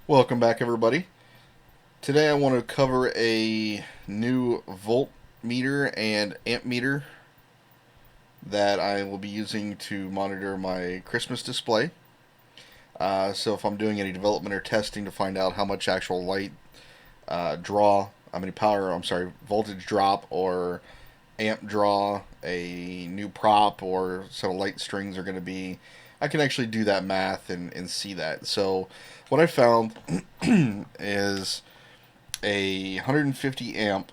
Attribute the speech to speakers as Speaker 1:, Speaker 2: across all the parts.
Speaker 1: Welcome back, everybody. Today I want to cover a new voltmeter and amp meter that I will be using to monitor my Christmas display. So if I'm doing any development or testing to find out how much actual light draw, I mean power, I'm sorry, voltage drop or amp draw a new prop or set of light strings are going to be, I can actually do that math and see that. So what I found is a 150 amp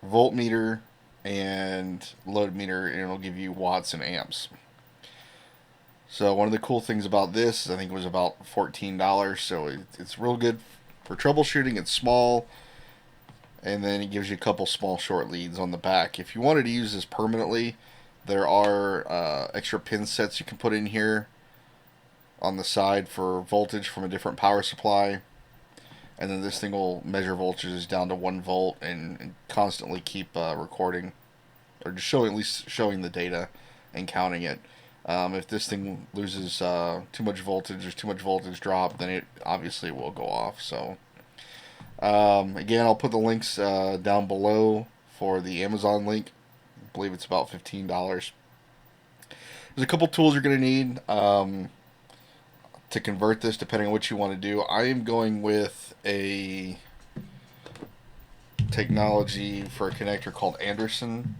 Speaker 1: voltmeter and load meter, and it'll give you watts and amps. So one of the cool things about this is I think it was about $14. So it's real good for troubleshooting. It's small, and then it gives you a couple small short leads on the back. If you wanted to use this permanently, there are extra pin sets you can put in here on the side for voltage from a different power supply. And then this thing will measure voltages down to 1 volt and constantly keep recording, or just showing, at least showing the data and counting it. If this thing loses too much voltage, there's too much voltage drop, then it obviously will go off. So again, I'll put the links down below for the Amazon link. I believe it's about $15. There's a couple tools you're going to need to convert this, depending on what you want to do. I am going with a technology for a connector called Anderson.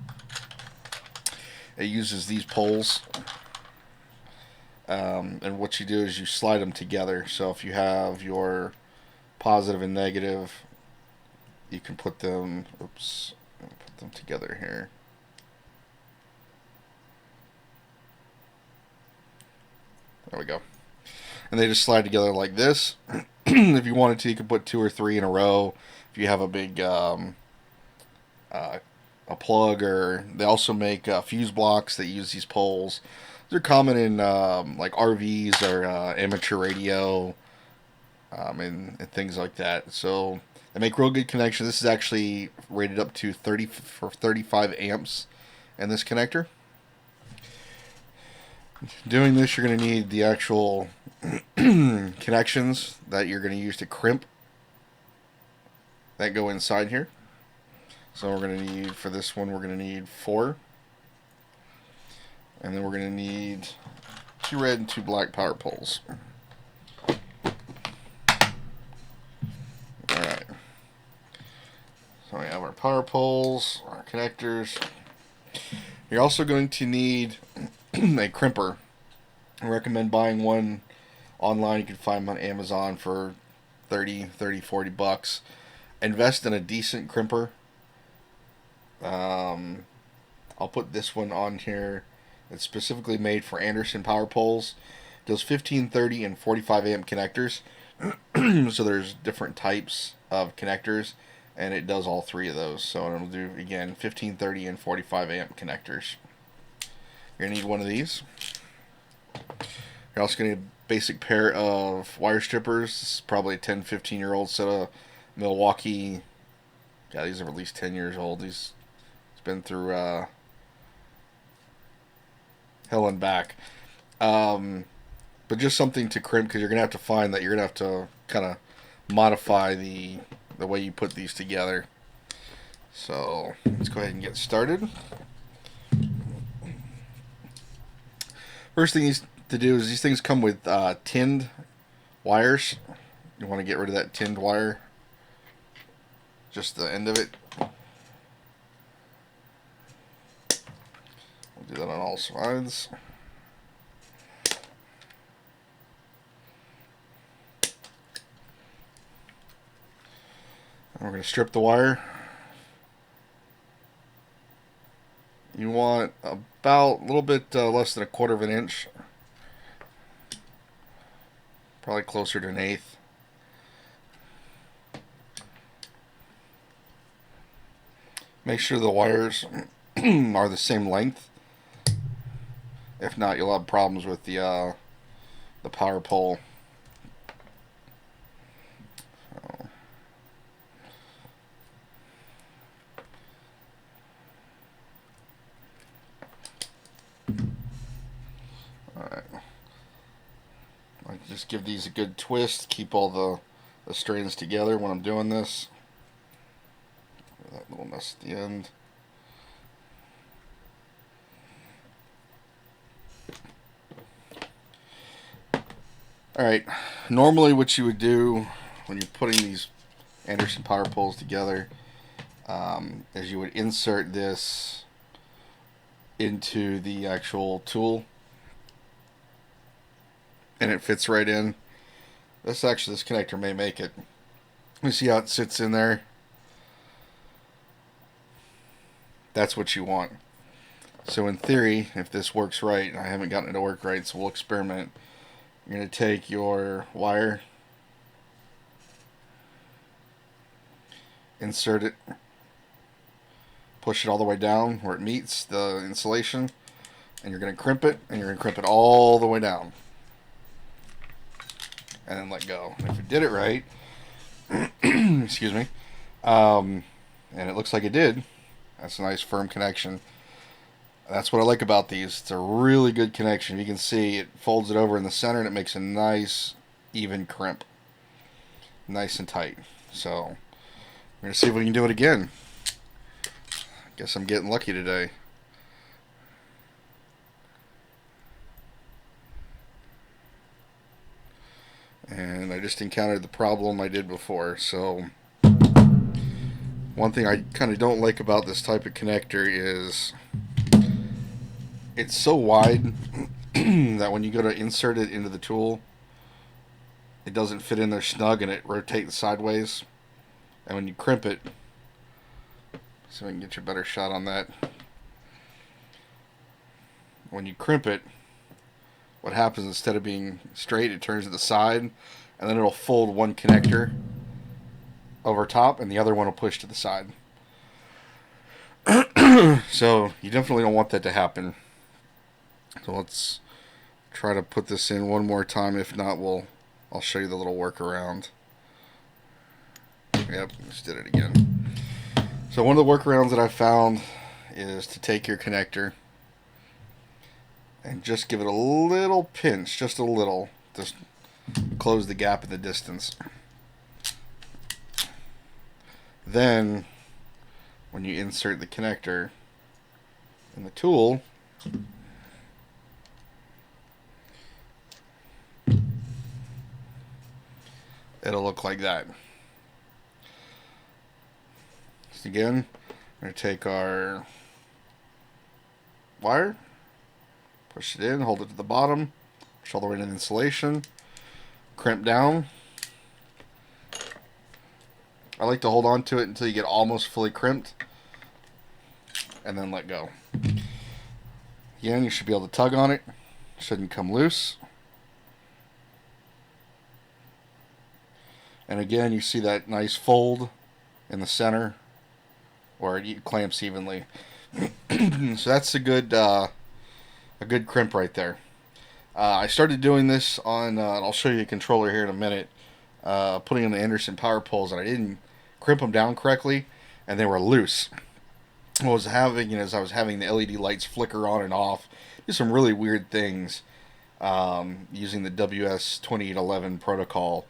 Speaker 1: It uses these poles, and what you do is you slide them together. So if you have your positive and negative, you can put them. Oops, put them together here. There we go. And they just slide together like this. If you wanted to, you could put 2 or 3 in a row. If you have a big a plug, or they also make fuse blocks that use these poles. They're common in like RVs or amateur radio, and things like that. So they make real good connections. This is actually rated up to 35 amps in this connector. Doing this, you're going to need the actual connections that you're going to use to crimp that go inside here. So we're going to need, for this one, we're going to need 4. And then we're going to need 2 red and 2 black power poles. Alright. So we have our power poles, our connectors. You're also going to need a crimper. I recommend buying one online. You can find them on Amazon for 40 bucks. Invest in a decent crimper. I'll put this one on here. It's specifically made for Anderson power poles. It does 15, 30, and 45 amp connectors. So there's different types of connectors, and it does all 3 of those. So it'll do, again, 15, 30, and 45 amp connectors. You're going to need one of these. You're also going to need a basic pair of wire strippers. This is probably a 10, 15-year-old set of Milwaukee. Yeah, these are at least 10 years old. These, it's been through hell and back. But just something to crimp, because you're going to have to find that you're going to have to kind of modify the way you put these together. So let's go ahead and get started. First thing to do is these things come with tinned wires. You want to get rid of that tinned wire, just the end of it. We'll do that on all sides. And we're going to strip the wire. You want about a little bit less than 1/4 of an inch. Probably closer to 1/8. Make sure the wires are the same length. If not, you'll have problems with the power pole. just give these a good twist, keep all the strands together when I'm doing this. That little mess at the end. Alright, normally what you would do when you're putting these Anderson power poles together is you would insert this into the actual tool and it fits right in. This connector may make it. You see how it sits in there? That's what you want. So in theory, if this works right, and I haven't gotten it to work right, so we'll experiment. You're going to take your wire, insert it, push it all the way down where it meets the insulation, and you're going to crimp it, and you're going to crimp it all the way down. And then let go. And if it did it right, excuse me, and it looks like it did, that's a nice firm connection. That's what I like about these. It's a really good connection. You can see it folds it over in the center and it makes a nice even crimp. Nice and tight. So we're going to see if we can do it again. Guess I'm getting lucky today. And I just encountered the problem I did before. So one thing I kind of don't like about this type of connector is it's so wide that when you go to insert it into the tool, it doesn't fit in there snug and it rotates sideways. And when you crimp it, so I can get you a better shot on that. When you crimp it, what happens, instead of being straight, it turns to the side, and then it'll fold one connector over top and the other one will push to the side. So you definitely don't want that to happen. So let's try to put this in one more time. If not, I'll show you the little workaround. Yep, just did it again. So one of the workarounds that I found is to take your connector and just give it a little pinch, just a little, just close the gap in the distance. Then when you insert the connector in the tool, it'll look like that. So again, we're going to take our wire, push it in, hold it to the bottom, push all the way to the insulation, crimp down. I like to hold on to it until you get almost fully crimped, and then let go. Again, you should be able to tug on it. It shouldn't come loose. And again, you see that nice fold in the center where it clamps evenly. So that's a good crimp right there. I started doing this on, I'll show you a controller here in a minute, putting in the Anderson power poles, and I didn't crimp them down correctly, and they were loose. What I was having is I was having the LED lights flicker on and off, do some really weird things, using the WS2811 protocol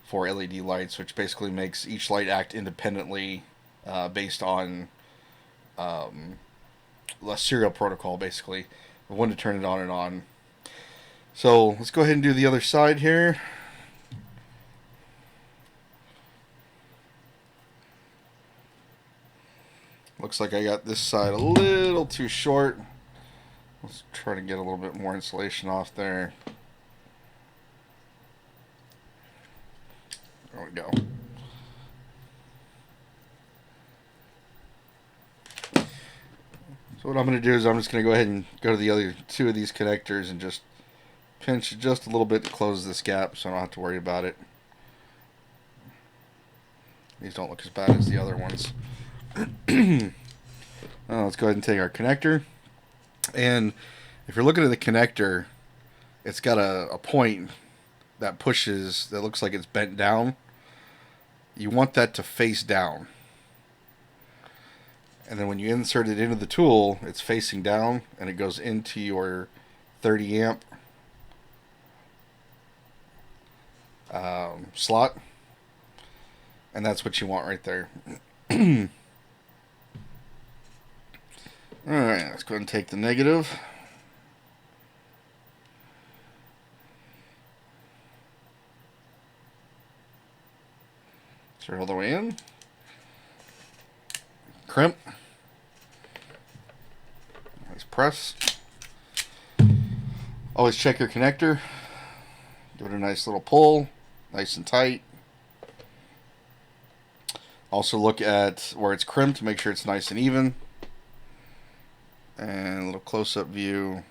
Speaker 1: for LED lights, which basically makes each light act independently based on a serial protocol, basically, when to turn it on and on. So let's go ahead and do the other side here. Looks like I got this side a little too short. Let's try to get a little bit more insulation off there. There we go. So what I'm going to do is I'm just going to go ahead and go to the other two of these connectors and just pinch just a little bit to close this gap so I don't have to worry about it. These don't look as bad as the other ones. Let's go ahead and take our connector. And if you're looking at the connector, it's got a point that pushes, that looks like it's bent down. You want that to face down. And then when you insert it into the tool, it's facing down and it goes into your 30 amp slot, and that's what you want right there. Alright, let's go ahead and take the negative. Insert all the way in. Crimp. Nice press. Always check your connector. Give it a nice little pull. Nice and tight. Also look at where it's crimped to make sure it's nice and even. And a little close-up view.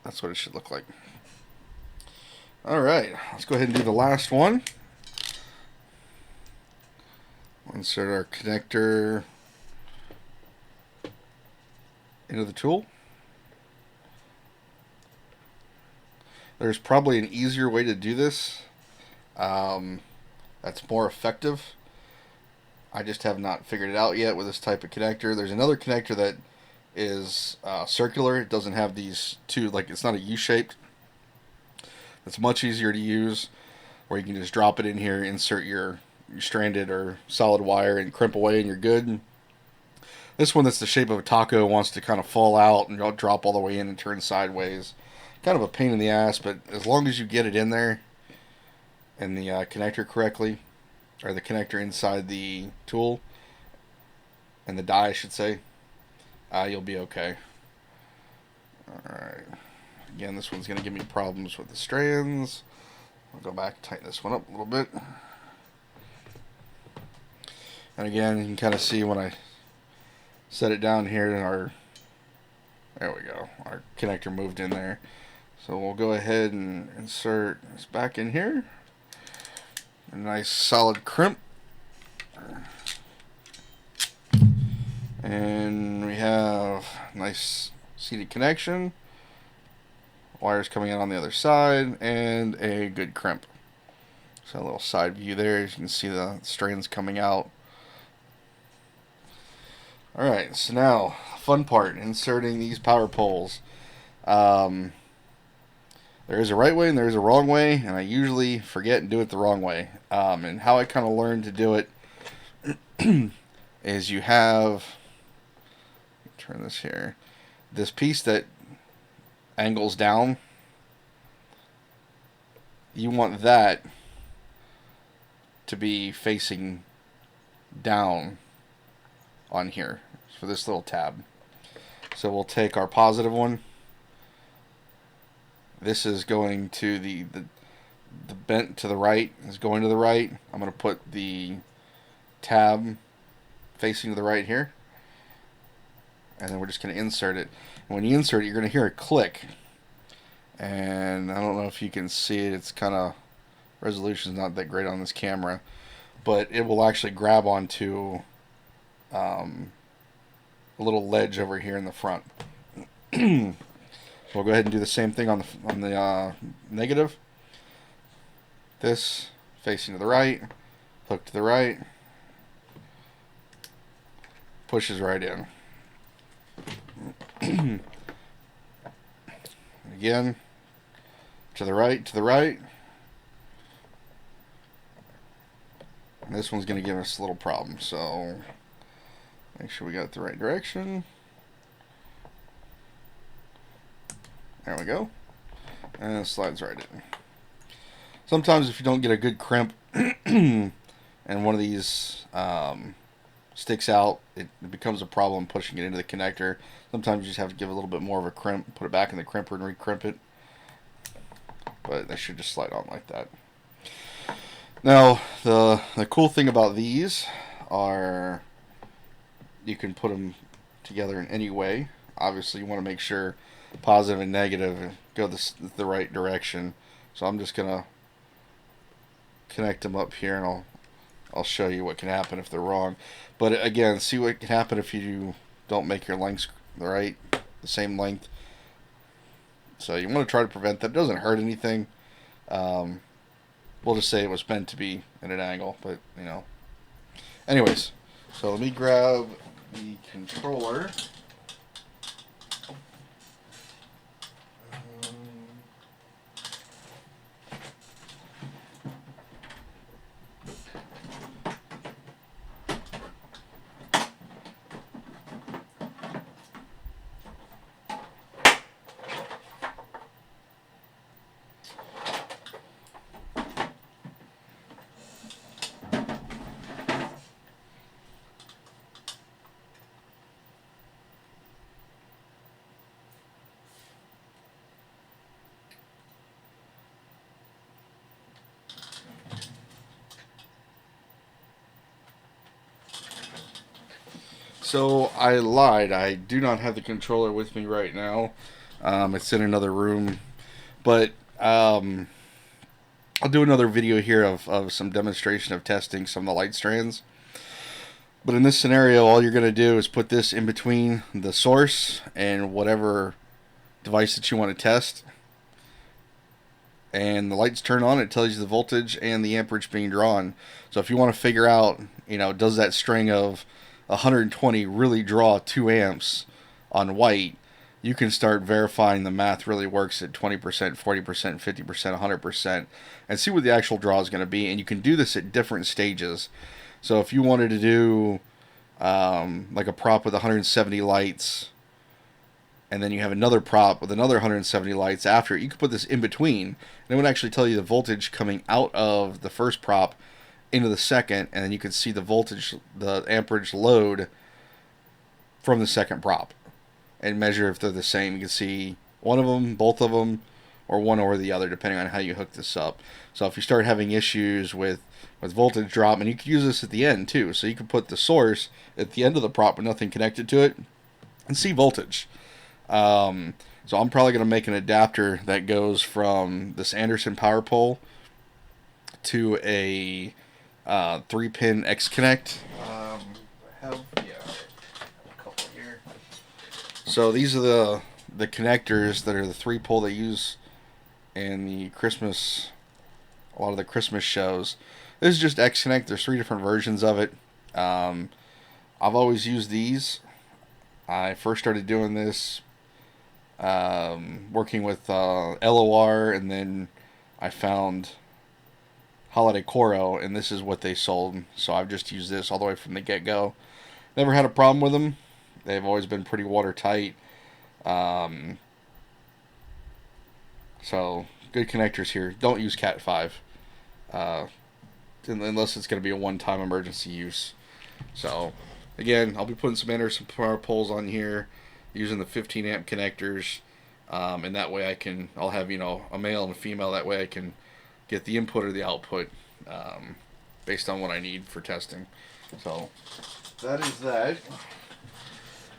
Speaker 1: That's what it should look like. Alright, let's go ahead and do the last one. Insert our connector into the tool. There's probably an easier way to do this that's more effective. I just have not figured it out yet with this type of connector. There's another connector that is circular. It doesn't have these two, like it's not a U-shaped. It's much easier to use, where you can just drop it in here, insert your stranded or solid wire, and crimp away, and you're good. This one that's the shape of a taco wants to kind of fall out and drop all the way in and turn sideways. Kind of a pain in the ass, but as long as you get it in there and the connector correctly, or the connector inside the tool and the die, I should say, you'll be okay. Alright. Again, this one's going to give me problems with the strands. I'll go back and tighten this one up a little bit. And again, you can kind of see when I set it down here, there we go, our connector moved in there. So we'll go ahead and insert this back in here. A nice solid crimp. And we have nice seated connection. Wires coming in on the other side, and a good crimp. So a little side view there. As you can see the strands coming out. Alright, so now, fun part, inserting these power poles. There is a right way and there is a wrong way, and I usually forget and do it the wrong way. And how I kind of learned to do it is you have, turn this here, this piece that angles down. You want that to be facing down on here for this little tab. So we'll take our positive one. This is going to the bent to the right, is going to the right. I'm going to put the tab facing to the right here. And then we're just going to insert it. And when you insert it, you're going to hear a click. And I don't know if you can see it. It's kind of, resolution's not that great on this camera. But it will actually grab onto a little ledge over here in the front. We'll go ahead and do the same thing on the negative. This facing to the right, hook to the right, pushes right in. Again, to the right, to the right. And this one's going to give us a little problem, so make sure we got it the right direction. There we go. And it slides right in. Sometimes if you don't get a good crimp and one of these sticks out, it becomes a problem pushing it into the connector. Sometimes you just have to give a little bit more of a crimp, put it back in the crimper and recrimp it. But they should just slide on like that. Now, the cool thing about these are you can put them together in any way. Obviously, you want to make sure positive and negative go the right direction. So I'm just gonna connect them up here, and I'll show you what can happen if they're wrong. But again, see what can happen if you don't make your lengths the same length. So you want to try to prevent that. It doesn't hurt anything. We'll just say it was meant to be at an angle, but you know. Anyways, so let me grab the controller. So I lied. I do not have the controller with me right now. It's in another room. But I'll do another video here of some demonstration of testing some of the light strands. But in this scenario, all you're going to do is put this in between the source and whatever device that you want to test. And the lights turn on, it tells you the voltage and the amperage being drawn. So if you want to figure out, does that string of 120 really draw 2 amps on white, you can start verifying the math really works at 20%, 40%, 50%, 100%, and see what the actual draw is going to be. And you can do this at different stages. So if you wanted to do like a prop with 170 lights, and then you have another prop with another 170 lights after it, you could put this in between, and it would actually tell you the voltage coming out of the first prop into the second, and then you could see the voltage, the amperage load from the second prop, and measure if they're the same. You can see one of them, both of them, or one or the other, depending on how you hook this up. So if you start having issues with voltage drop, and you could use this at the end too, so you could put the source at the end of the prop with nothing connected to it, and see voltage. So I'm probably going to make an adapter that goes from this Anderson power pole to a 3-pin X-Connect. I have a couple here. So these are the connectors that are the 3-pole they use in a lot of the Christmas shows. This is just X-Connect. There's 3 different versions of it. I've always used these. I first started doing this working with LOR, and then I found Holiday Coro, and this is what they sold. So I've just used this all the way from the get-go. Never had a problem with them. They've always been pretty watertight. So good connectors here. Don't use Cat 5 unless it's going to be a one-time emergency use. So again, I'll be putting some Anderson power poles on here using the 15 amp connectors, and that way I'll have a male and a female. That way I can get the input or the output based on what I need for testing. So that is that.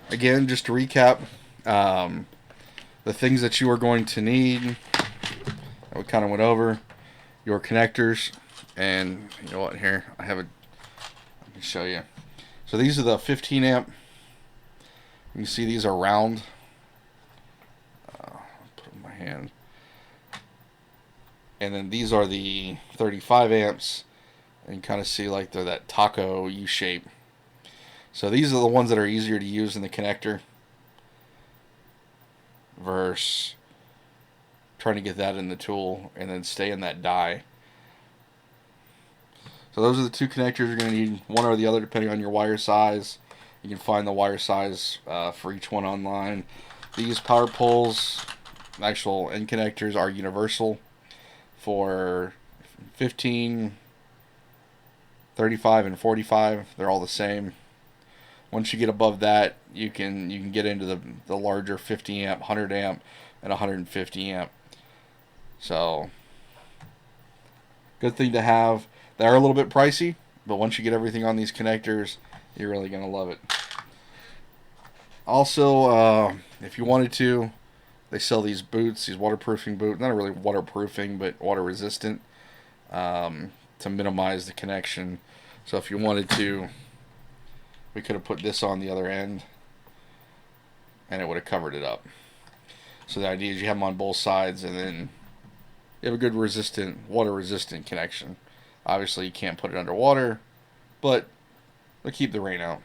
Speaker 1: Again, just to recap, the things that you are going to need that we kind of went over: your connectors, and you know what, here I have it. Let me show you. So these are the 15 amp. You can see these are round. I'll put it in my hand. And then these are the 35 amps. And you kind of see like they're that taco U shape. So these are the ones that are easier to use in the connector versus trying to get that in the tool and then stay in that die. So those are the 2 connectors you're going to need, one or the other depending on your wire size. You can find the wire size for each one online. These power poles, actual end connectors, are universal for 15, 35, and 45. They're all the same. Once you get above that, you can get into the larger 50 amp, 100 amp, and 150 amp. So good thing to have. They are a little bit pricey, but once you get everything on these connectors, you're really going to love it. Also, if you wanted to, they sell these boots, these waterproofing boots. Not really waterproofing, but water resistant, to minimize the connection. So if you wanted to, we could have put this on the other end, and it would have covered it up. So the idea is you have them on both sides, and then you have a good water resistant connection. Obviously, you can't put it underwater, but they'll keep the rain out.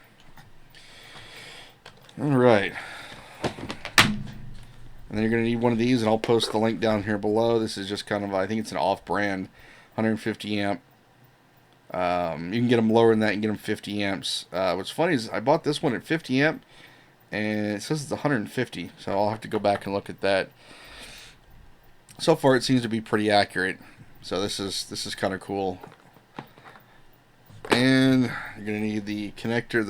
Speaker 1: Alright. And then you're going to need one of these, and I'll post the link down here below. This is just kind of, I think it's an off-brand 150 amp. You can get them lower than that and get them 50 amps. What's funny is I bought this one at 50 amp, and it says it's 150, so I'll have to go back and look at that. So far, it seems to be pretty accurate. So this is kind of cool. And you're going to need the connector,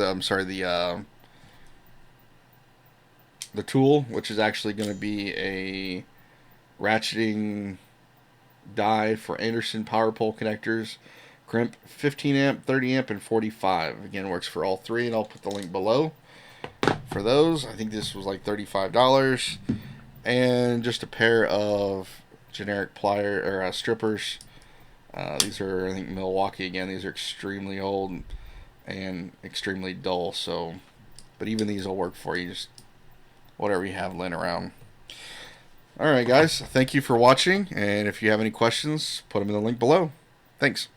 Speaker 1: the tool, which is actually going to be a ratcheting die for Anderson power pole connectors. Crimp 15 amp, 30 amp, and 45. Again, works for all 3, and I'll put the link below. for those. I think this was like $35. And just a pair of generic plier or strippers. These are, I think, Milwaukee again. These are extremely old and extremely dull. So, but even these will work for you. Just whatever you have laying around. All right, guys. Thank you for watching. And if you have any questions, put them in the link below. Thanks.